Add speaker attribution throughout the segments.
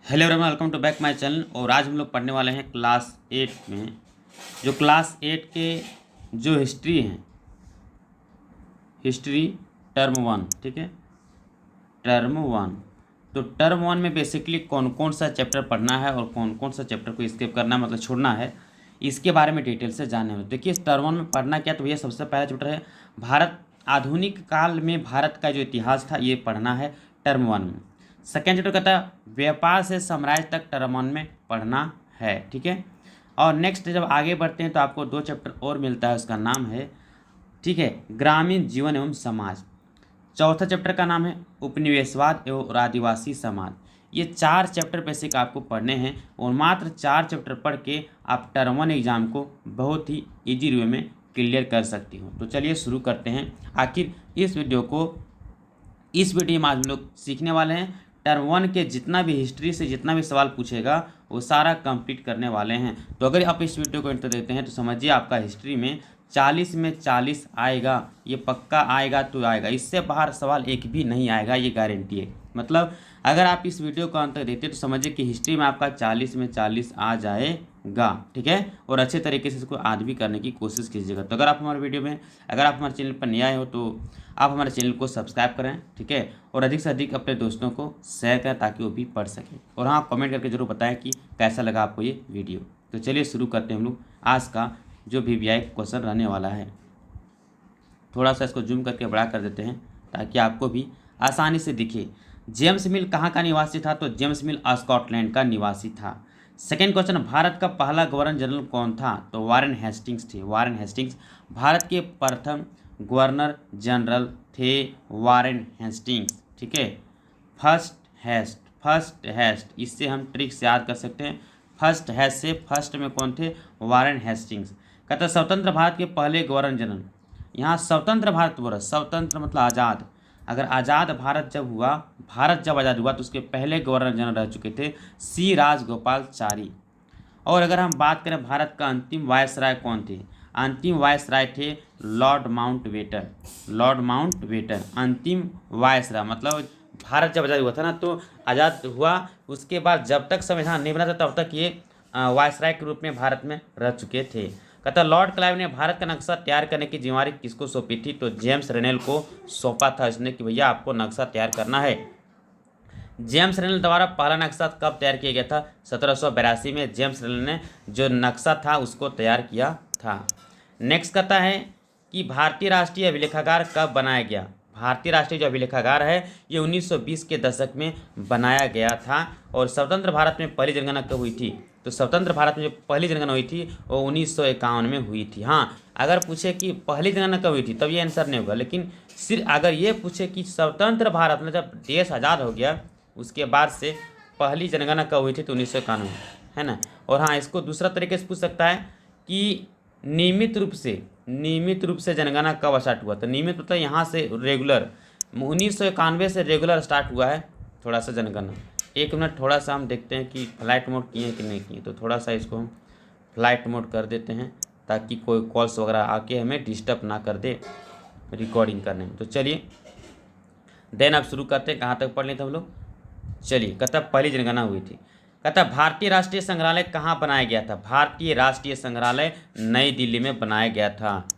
Speaker 1: Hello everyone, welcome to back my channel. और आज हम लोग पढ़ने वाले हैं क्लास 8 में जो क्लास 8 के जो हिस्ट्री हैं, हिस्ट्री टर्म 1। ठीक है, टर्म 1। तो टर्म 1 में बेसिकली कौन कौन सा चैप्टर पढ़ना है और कौन कौन सा चैप्टर को स्किप करना है, मतलब छोड़ना है, इसके बारे में डिटेल से जानने में। देखिए, इस टर्म 1 में पढ़ना क्या, तो भैया सबसे पहला चैप्टर है भारत। आधुनिक काल में भारत का जो इतिहास था ये पढ़ना है टर्म 1 में। सेकेंड चैप्टर कहता है व्यापार से साम्राज्य तक टर्म 1 में पढ़ना है। ठीक है, और नेक्स्ट जब आगे बढ़ते हैं तो आपको दो चैप्टर और मिलता है, उसका नाम है, ठीक है, ग्रामीण जीवन एवं समाज। चौथा चैप्टर का नाम है उपनिवेशवाद एवं आदिवासी समाज। ये चार चैप्टर बेसिक आपको पढ़ने हैं और मात्र चार चैप्टर पढ़ के आप टर्म 1 एग्जाम को बहुत ही इजी वे में क्लियर कर सकती हो। तो चलिए शुरू करते हैं। आखिर इस वीडियो में आज हम लोग सीखने वाले हैं टर्म 1 के जितना भी हिस्ट्री से जितना भी सवाल पूछेगा वो सारा कंप्लीट करने वाले हैं। तो अगर आप इस वीडियो को इंटर देते हैं तो समझिए आपका हिस्ट्री में 40 में 40 आएगा, ये पक्का आएगा तो आएगा, इससे बाहर सवाल एक भी नहीं आएगा, ये गारंटी है। मतलब अगर आप इस वीडियो को अंत तक देखते तो समझिए कि हिस्ट्री में आपका 40 में 40 आ जाएगा। ठीक है, और अच्छे तरीके से इसको आज भी करने की कोशिश कीजिएगा। तो अगर आप हमारे चैनल पर नए आए हो तो आप हमारे चैनल को सब्सक्राइब करें। ठीक है, और अधिक से अधिक अपने दोस्तों को शेयर करें ताकि वो भी पढ़ सकें। और हाँ, कमेंट करके जरूर बताएं कि कैसा लगा आपको ये वीडियो। तो चलिए शुरू करते हैं हम लोग आज का जो VVI क्वेश्चन रहने वाला है। थोड़ा सा इसको जूम करके बड़ा कर देते हैं ताकि आपको भी आसानी से दिखे। जेम्स मिल कहाँ का निवासी था, तो जेम्स मिल स्कॉटलैंड का निवासी था। सेकेंड क्वेश्चन, भारत का पहला गवर्नर जनरल कौन था, तो वारेन हेस्टिंग्स थे। वारेन हेस्टिंग्स भारत के प्रथम गवर्नर जनरल थे, वारेन हेस्टिंग्स। ठीक है, फर्स्ट हेस्ट, इससे हम ट्रिक से याद कर सकते हैं। फर्स्ट हेस्ट से फर्स्ट में कौन थे, वारेन हेस्टिंग्स। कहता स्वतंत्र भारत के पहले गवर्नर जनरल, यहाँ स्वतंत्र भारत बोला, स्वतंत्र मतलब आज़ाद। अगर आज़ाद भारत जब आज़ाद हुआ तो उसके पहले गवर्नर जनरल रह चुके थे सी राजगोपालाचारी। और अगर हम बात करें भारत का अंतिम वायसराय कौन थे, अंतिम वायसराय थे लॉर्ड माउंटबेटन। लॉर्ड माउंटबेटन अंतिम वायसराय, मतलब भारत जब आज़ाद हुआ था ना, तो आज़ाद हुआ उसके बाद जब तक संविधान नहीं बना था तब तक ये वायसराय के रूप में भारत में रह चुके थे। कहता लॉर्ड क्लाइव ने भारत का नक्शा तैयार करने की जिम्मेदारी किसको सौंपी थी, तो जेम्स रेनेल को सौंपा था इसने कि भैया आपको नक्शा तैयार करना है। जेम्स रेनेल द्वारा पहला नक्शा कब तैयार किया गया था, 1782 में जेम्स रेनेल ने जो नक्शा था उसको तैयार किया था। नेक्स्ट कहता है कि भारतीय राष्ट्रीय अभिलेखागार कब बनाया गया। भारतीय राष्ट्रीय जो अभिलेखागार है ये 1920 के दशक में बनाया गया था। और स्वतंत्र भारत में पहली जनगणना कब हुई थी, तो स्वतंत्र भारत में जो पहली जनगणना हुई थी वो 1951 में हुई थी। हाँ, अगर पूछे कि पहली जनगणना कब हुई थी तब ये आंसर नहीं होगा, लेकिन सिर्फ अगर ये पूछे कि स्वतंत्र भारत में जब देश आज़ाद हो गया उसके बाद से पहली जनगणना कब हुई थी, तो 1991 है ना। और हाँ, इसको दूसरा तरीके से पूछ सकता है कि नियमित रूप से जनगणना कब स्टार्ट हुआ, तो नियमित मतलब यहाँ से रेगुलर 1991 से रेगुलर स्टार्ट हुआ है थोड़ा सा जनगणना। एक मिनट, थोड़ा सा हम देखते हैं कि फ्लाइट मोड किए हैं कि नहीं किए, तो थोड़ा सा इसको हम फ्लाइट मोड कर देते हैं ताकि कोई कॉल्स वगैरह आके हमें डिस्टर्ब ना कर दे रिकॉर्डिंग करने में। तो चलिए देन अब शुरू करते हैं, कहाँ तक पढ़ लें थे हम लोग। चलिए, कहता पहली जनगणना हुई थी। कहता भारतीय राष्ट्रीय संग्रहालय कहाँ बनाया गया था, भारतीय राष्ट्रीय संग्रहालय नई दिल्ली में बनाया गया था।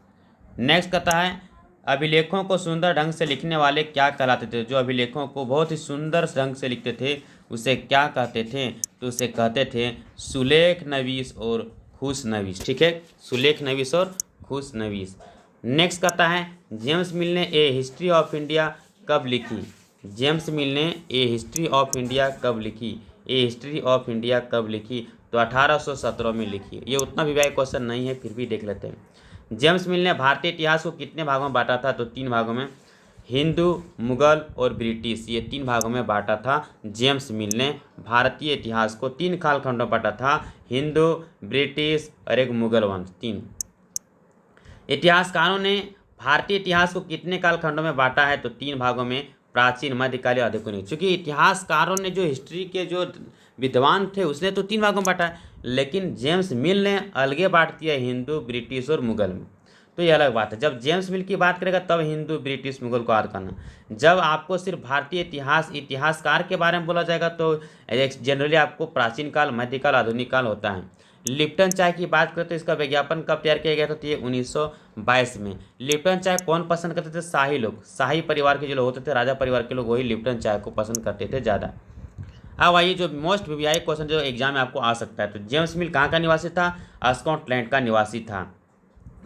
Speaker 1: नेक्स्ट कहता है अभिलेखों को सुंदर ढंग से लिखने वाले क्या कहलाते थे, जो अभिलेखों को बहुत ही सुंदर ढंग से लिखते थे उसे क्या कहते थे, तो उसे कहते थे सुलेख नवीस और खुश नवीस। ठीक है, सुलेख नवीस और खुश नवीस। नेक्स्ट कहता है जेम्स मिल ने ए हिस्ट्री ऑफ इंडिया कब लिखी, जेम्स मिल ने ए हिस्ट्री ऑफ इंडिया कब लिखी, ए हिस्ट्री ऑफ इंडिया कब लिखी, तो 1817 में लिखी। ये उतना भी बड़ा क्वेश्चन नहीं है, फिर भी देख लेते हैं। जेम्स मिल ने भारतीय इतिहास को कितने भागों में बांटा था, तो 3 भागों में, हिंदू, मुगल और ब्रिटिश, ये 3 भागों में बांटा था। जेम्स मिल ने भारतीय इतिहास को 3 कालखंडों में बांटा था, हिंदू, ब्रिटिश और एक मुगल वंश, 3। इतिहासकारों ने भारतीय इतिहास को कितने कालखंडों में बांटा है, तो 3 भागों में, प्राचीन, मध्यकालीन, आधुनिक। चूंकि इतिहासकारों ने जो हिस्ट्री के जो विद्वान थे उसने तो 3 भागों में बांटा है, लेकिन जेम्स मिल ने अलगे बांट दिया हिंदू, ब्रिटिश और मुगल में। तो ये अलग बात है। जब जेम्स मिल की बात करेगा तब हिंदू ब्रिटिश मुगल को याद करना। जब आपको सिर्फ भारतीय इतिहासकार के बारे में बोला जाएगा तो जनरली आपको प्राचीन काल, मध्यकाल, आधुनिक काल होता है। लिप्टन चाय की बात करें तो इसका विज्ञापन कब तैयार किया गया था, तो ये 1922 में। लिप्टन चाय कौन पसंद करते थे, शाही लोग, शाही परिवार के जो लोग होते थे, राजा परिवार के लोग, वही लिप्टन चाय को पसंद करते थे ज़्यादा। अब आइए जो मोस्ट वीवीआई क्वेश्चन जो एग्जाम में आपको आ सकता है, तो जेम्स मिल कहाँ का निवासी था, स्कॉटलैंड का निवासी था।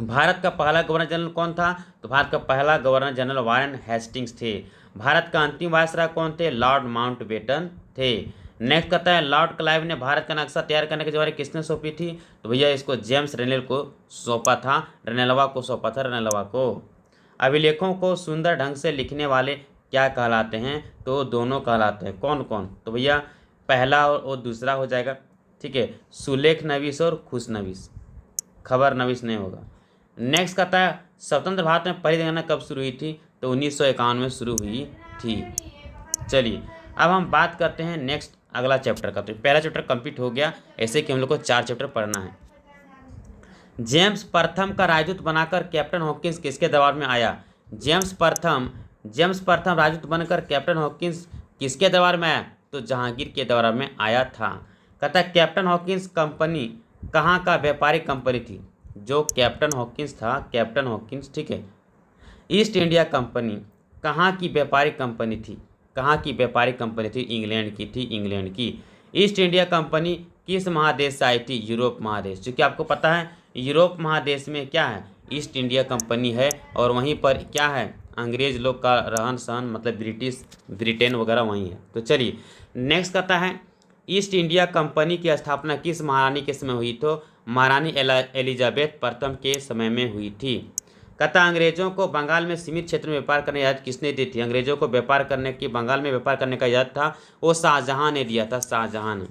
Speaker 1: भारत का पहला गवर्नर जनरल कौन था, तो भारत का पहला गवर्नर जनरल वारेन हेस्टिंग्स थे। भारत का अंतिम वायसराय कौन थे, लॉर्ड माउंटबेटन थे। नेक्स्ट कहता है लॉर्ड क्लाइव ने भारत का नक्शा तैयार करने की जिम्मेदारी किसने सौंपी थी, तो भैया इसको जेम्स रेनेल को सौंपा था, रेनेलवा को सौंपा था, रेनेलवा को। अभिलेखों को सुंदर ढंग से लिखने वाले क्या कहलाते हैं, तो दोनों कहलाते हैं। कौन कौन, तो भैया पहला और दूसरा हो जाएगा, ठीक है, सुलेख नवीस और खुश नवीस, खबर नवीस नहीं होगा। नेक्स्ट कहता है स्वतंत्र भारत में पहली जनगणना कब शुरू हुई थी, तो 1951 में शुरू हुई थी। चलिए अब हम बात करते हैं नेक्स्ट अगला चैप्टर का। तो पहला चैप्टर कंप्लीट हो गया, ऐसे कि हम लोग को 4 चैप्टर पढ़ना है। जेम्स प्रथम का राजदूत बनाकर कैप्टन हॉकिंस किसके दरबार में आया, जेम्स प्रथम राजदूत बनकर कैप्टन हॉकिंस किसके दरबार में आया, तो जहांगीर के दरबार में आया था। कहता है कैप्टन हॉकिंस कंपनी कहाँ का व्यापारिक कंपनी थी, जो कैप्टन हॉकिंस था, कैप्टन हॉकिंस, ठीक है, ईस्ट इंडिया कंपनी कहाँ की व्यापारिक कंपनी थी, कहाँ की व्यापारिक कंपनी थी, इंग्लैंड की थी, इंग्लैंड की। ईस्ट इंडिया कंपनी किस महादेश से आई थी, यूरोप महादेश। क्योंकि आपको पता है यूरोप महादेश में क्या है, ईस्ट इंडिया कंपनी है, और वहीं पर क्या है, अंग्रेज लोग का रहन सहन, मतलब ब्रिटेन वगैरह वहीं है। तो चलिए नेक्स्ट कहता है ईस्ट इंडिया कंपनी की स्थापना किस महारानी के समय हुई, तो महारानी एलिजाबेथ प्रथम के समय में हुई थी। कहता अंग्रेजों को बंगाल में सीमित क्षेत्र में व्यापार करने की इजाज़त किसने दी थी, अंग्रेजों को बंगाल में व्यापार करने का इजाज़त था वो शाहजहां ने दिया था, शाहजहां ने।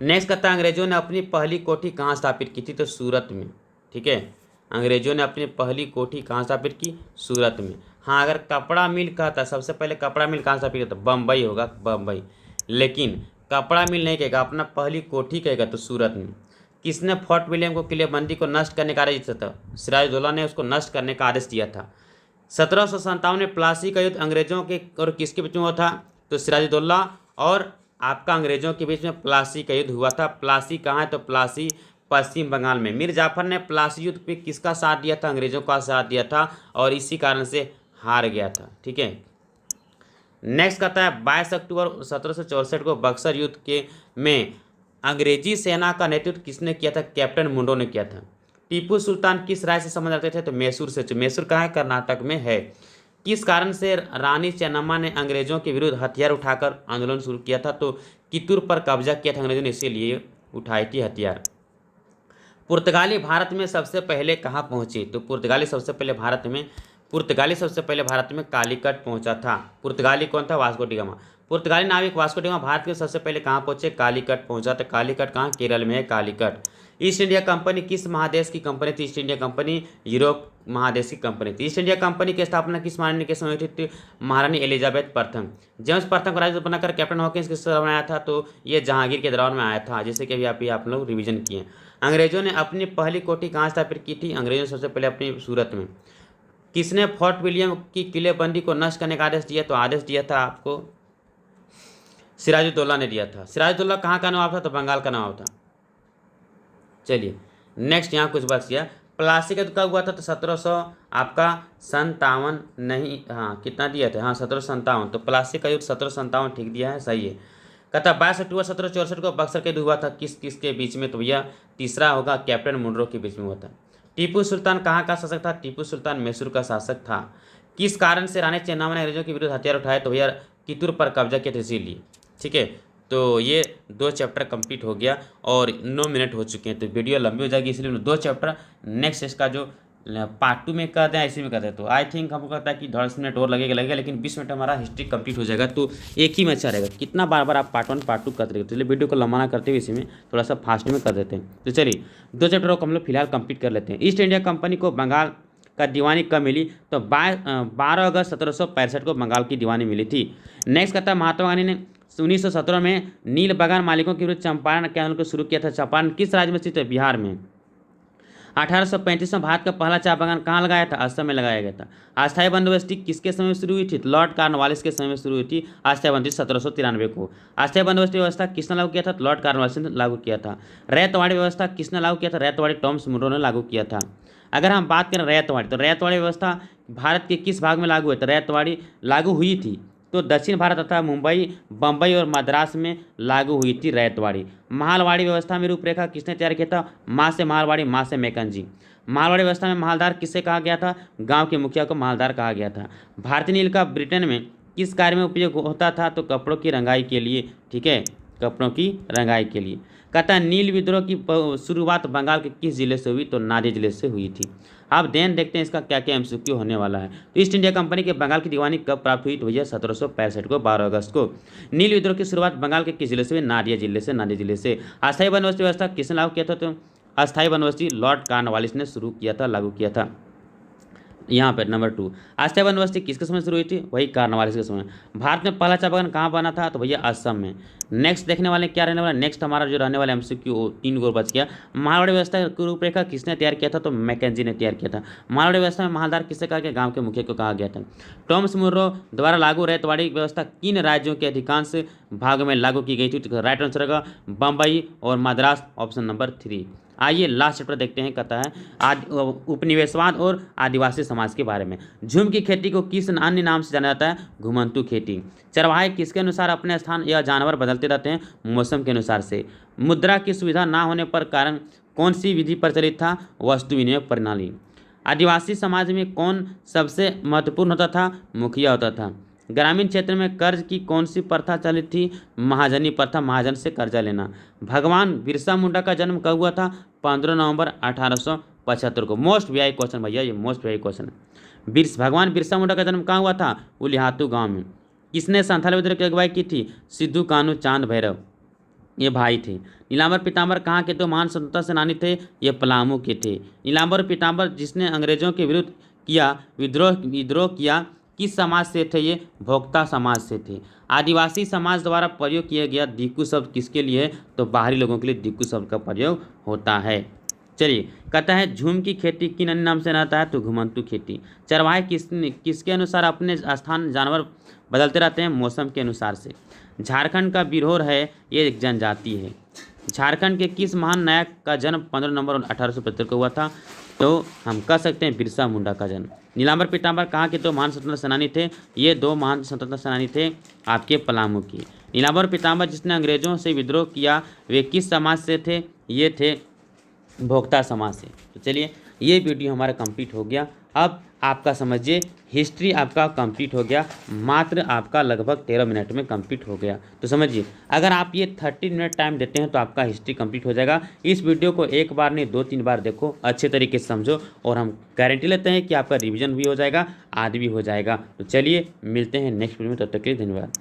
Speaker 1: नेक्स्ट कहता है अंग्रेजों ने अपनी पहली कोठी कहाँ स्थापित की थी, तो सूरत में, ठीक है, अंग्रेजों ने अपनी पहली कोठी कहाँ स्थापित की, सूरत में। हाँ अगर कपड़ा मिल कहता, सबसे पहले कपड़ा मिल कहाँ स्थापित किया, तो बम्बई होगा, बम्बई, लेकिन कपड़ा मिल नहीं कहेगा, अपना पहली कोठी कहेगा, तो सूरत में। किसने फोर्ट विलियम को किलेबंदी को नष्ट करने का आदेश दिया था, सिराजुद्दौला ने उसको नष्ट करने का आदेश दिया था। 1757 में प्लासी का युद्ध अंग्रेजों के और किसके बीच में हुआ था, तो सिराजुद्दौला और आपका अंग्रेजों के बीच में प्लासी का युद्ध हुआ था। प्लासी कहाँ है, तो प्लासी पश्चिम बंगाल में। मीर जाफर ने प्लासी युद्ध में किसका साथ दिया था, अंग्रेजों का साथ दिया था, और इसी कारण से हार गया था, ठीक है। नेक्स्ट कहता है 22 अक्टूबर 1764 को बक्सर युद्ध के में अंग्रेजी सेना का नेतृत्व किसने किया था, कैप्टन मुंडो ने किया था। टीपू सुल्तान किस राज्य से संबंध रखते थे, तो मैसूर से। मैसूर कहाँ है, कर्नाटक में है। किस कारण से रानी चेन्नम्मा ने अंग्रेजों के विरुद्ध हथियार उठाकर आंदोलन शुरू किया था, तो कित्तूर पर कब्जा किया था अंग्रेजों ने, इसीलिए उठाई थी हथियार। पुर्तगाली भारत में सबसे पहले कहाँ पहुँचे, तो पुर्तगाली सबसे पहले भारत में कालीकट पहुंचा था। पुर्तगाली कौन था, वास्को डी गामा। पुर्तगाली नाविक वास्को डी गामा भारत के सबसे पहले कहाँ पहुंचे, कालीकट पहुंचा था। कालीकट कहाँ, केरल में है कालीकट। ईस्ट इंडिया कंपनी किस महादेश की कंपनी थी, ईस्ट इंडिया कंपनी यूरोप महादेश की कंपनी थी। ईस्ट इंडिया कंपनी की स्थापना किस महारानी के समय हुई थी, महारानी एलिजाबेथ प्रथम। जेम्स प्रथम को राजदूत बनाकर कैप्टन हॉकिंस किस दरबार में आया था, तो ये जहांगीर के दरबार में आया था, जैसे कि अभी आप लोग रिविजन किए। अंग्रेजों ने अपनी पहली कोठी कहाँ स्थापित की थी, अंग्रेजों ने सबसे पहले अपनी सूरत में। किसने फोर्ट विलियम की किलेबंदी को नष्ट करने का आदेश दिया, तो आदेश दिया था आपको सिराजुद्दौला ने दिया था। सिराजुद्दौला कहाँ का नवाब था, तो बंगाल का नवाब था। चलिए नेक्स्ट यहाँ कुछ बात किया, प्लासी का कब हुआ था, तो 1757 नहीं, हाँ कितना दिया था, हाँ 1757, तो प्लासी का युद्ध 1757 ठीक दिया है, सही है। कहता 22 अक्टूबर 1764 को बक्सर के युद्ध हुआ था, किस के बीच में, तो भैया तीसरा होगा कैप्टन मुंड्रो के बीच में हुआ था। टीपू सुल्तान कहाँ का शासक था, टीपू सुल्तान मैसूर का शासक था। किस कारण से रानी चेन्नम्मा ने अंग्रेजों के विरुद्ध हथियार उठाए, तो भैया कित्तूर पर कब्जा किया था इसीलिए, ठीक है। तो ये 2 चैप्टर कंप्लीट हो गया और 9 मिनट हो चुके हैं, तो वीडियो लंबी हो जाएगी, इसलिए 2 चैप्टर नेक्स्ट इसका जो पार्ट 2 में कर दें, इसी में कर दें, तो आई थिंक हमको लगता है कि 10 मिनट और लगेगा, लेकिन 20 मिनट हमारा हिस्ट्री कंप्लीट हो जाएगा, तो एक ही में अच्छा रहेगा। कितना बार बार आप पार्ट 1 पार्ट 2 करते रहेंगे, तो इसलिए वीडियो को लंबा ना करते हुए इसी में थोड़ा सा फास्ट में कर देते हैं। तो चलिए 2 चैप्टर को हम लोग फिलहाल कंप्लीट कर लेते हैं। ईस्ट इंडिया कंपनी को बंगाल का दीवानी कब मिली, तो 12 अगस्त 1765 को बंगाल की दीवानी मिली थी। नेक्स्ट कहता है महात्मा गांधी ने 1917 में नील बागान मालिकों के विरुद्ध चंपारण के आंदोलन को शुरू किया था। चंपारण किस राज्य में स्थित है, बिहार में। 1835 में भारत का पहला चाय बागान कहाँ लगाया था? असम में लगाया गया था। अस्थायी बंदोबस्ती किसके समय में शुरू हुई थी? लॉर्ड कॉर्नवालिस के समय में शुरू हुई थी अस्थायी बंदोबस्ती 1793 को। अस्थायी बंदोबस्ती व्यवस्था किसने लागू किया था? लॉर्ड कॉर्नवालिस ने लागू किया था। रैयतवाड़ी व्यवस्था किसने लागू किया था? रैयतवाड़ी टॉमस मुनरो ने लागू किया था। अगर हम बात करें रैयतवाड़ी, तो रैयतवाड़ी व्यवस्था भारत के किस भाग में लागू हुई? तो रैयतवाड़ी लागू हुई थी तो दक्षिण भारत तथा मुंबई, बम्बई और मद्रास में लागू हुई थी रैयतवाड़ी। मालवाड़ी व्यवस्था में रूपरेखा किसने तैयार किया था? माँ से मालवाड़ी, माँ से मैकेंजी। मालवाड़ी व्यवस्था में मालदार किसे कहा गया था? गांव के मुखिया को मालदार कहा गया था। भारतीय नील का ब्रिटेन में किस कार्य में उपयोग होता था? तो कपड़ों की रंगाई के लिए, ठीक है, कपड़ों की रंगाई के लिए। कहता है नील विद्रोह की शुरुआत बंगाल के किस जिले से हुई? तो नादिया जिले से हुई थी। आप देन देखते हैं इसका क्या क्या एमसीक्यू होने वाला है। तो ईस्ट इंडिया कंपनी के बंगाल की दीवानी कब प्राप्त हुई? तो भैया 1765 को, 12 अगस्त को। नील विद्रोह की शुरुआत बंगाल के किस जिले से हुई? नादिया जिले से, नादिया जिले से। अस्थायी बंदोबस्ती व्यवस्था किसने लागू किया था? तो अस्थायी बंदोबस्ती लॉर्ड कॉर्नवालिस ने शुरू किया था, लागू किया था। यहाँ पर नंबर 2, अस्थायी बंदोबस्ती किसके समय शुरू हुई थी? वही कॉर्नवालिस के समय। भारत में पहला चाय बागान कहाँ बना था? तो भैया असम में। नेक्स्ट देखने वाले क्या रहने वाला? नेक्स्ट हमारा जो रहने वाला एमसीक्यू 3 गो बच गया। मारवाड़ी व्यवस्था की रूपरेखा किसने तैयार किया था? तो मैकेंजी ने तैयार किया था। मारवाड़ी व्यवस्था में मालदार किसे कहा गया? गाँव के मुखिया को कहा गया था। टॉमस मुनरो द्वारा लागू रैयतवाड़ी व्यवस्था किन राज्यों के अधिकांश भागों में लागू की गई थी? तो राइट आंसर होगा बम्बई और मद्रास, ऑप्शन नंबर 3। आइए लास्ट चैप्टर देखते हैं। कहता है उपनिवेशवाद और आदिवासी समाज के बारे में। झूम की खेती को किस अन्य नाम से जाना जाता है? घुमंतू खेती। चरवाहे किसके अनुसार अपने स्थान या जानवर बदलते रहते हैं? मौसम के अनुसार से। मुद्रा की सुविधा ना होने पर कारण कौन सी विधि प्रचलित था? वस्तु विनिमय प्रणाली। आदिवासी समाज में कौन सबसे महत्वपूर्ण होता था? मुखिया होता था। ग्रामीण क्षेत्र में कर्ज की कौन सी प्रथा चली थी? महाजनी प्रथा, महाजन से कर्जा लेना। भगवान बिरसा मुंडा का जन्म कब हुआ था? 15 नवंबर 1875 को। मोस्ट वीआई क्वेश्चन भैया, ये मोस्ट वीआई क्वेश्चन है। भगवान बिरसा मुंडा का जन्म कहाँ हुआ था? उलिहातू गांव में। किसने संथाल विद्रोह की अगुवाई की थी? सिद्धू कान्हू चांद भैरव, ये भाई थे। नीलांबर पीताम्बर कहाँ के? तो महान स्वतंत्रता सेनानी थे, ये पलामू के थे। नीलांबर पीताम्बर जिसने अंग्रेजों के विरुद्ध किया विद्रोह किया, किस समाज से थे? ये भोक्ता समाज से थे। आदिवासी समाज द्वारा प्रयोग किया गया दिक्कू शब्द किसके लिए है? तो बाहरी लोगों के लिए दिक्कू शब्द का प्रयोग होता है। चलिए, कहता है झूम की खेती किन अन्य नाम से रहता है? तो घुमंतू खेती। चरवाहे किसके अनुसार अपने स्थान जानवर बदलते रहते हैं? मौसम के अनुसार से। झारखंड का बिरहोर है, ये एक जनजाति है। झारखंड के किस महान नायक का जन्म 15 नवंबर 1875 को हुआ था? तो हम कह सकते हैं बिरसा मुंडा का जन्म। नीलांबर पीताम्बर कहाँ के? तो महान स्वतंत्रता सेनानी थे, ये 2 महान स्वतंत्रता सेनानी थे आपके पलामू के। नीलांबर पीताम्बर जिसने अंग्रेजों से विद्रोह किया, वे किस समाज से थे? ये थे भोक्ता समाज से। तो चलिए, ये वीडियो हमारा कंप्लीट हो गया। अब आपका समझिए हिस्ट्री आपका कंप्लीट हो गया, मात्र आपका लगभग 13 मिनट में कंप्लीट हो गया। तो समझिए, अगर आप ये 30 मिनट टाइम देते हैं तो आपका हिस्ट्री कंप्लीट हो जाएगा। इस वीडियो को एक बार नहीं 2-3 बार देखो, अच्छे तरीके से समझो, और हम गारंटी लेते हैं कि आपका रिवीजन भी हो जाएगा, आदि भी हो जाएगा। तो चलिए मिलते हैं नेक्स्ट वीडियो में, तब तक के लिए धन्यवाद।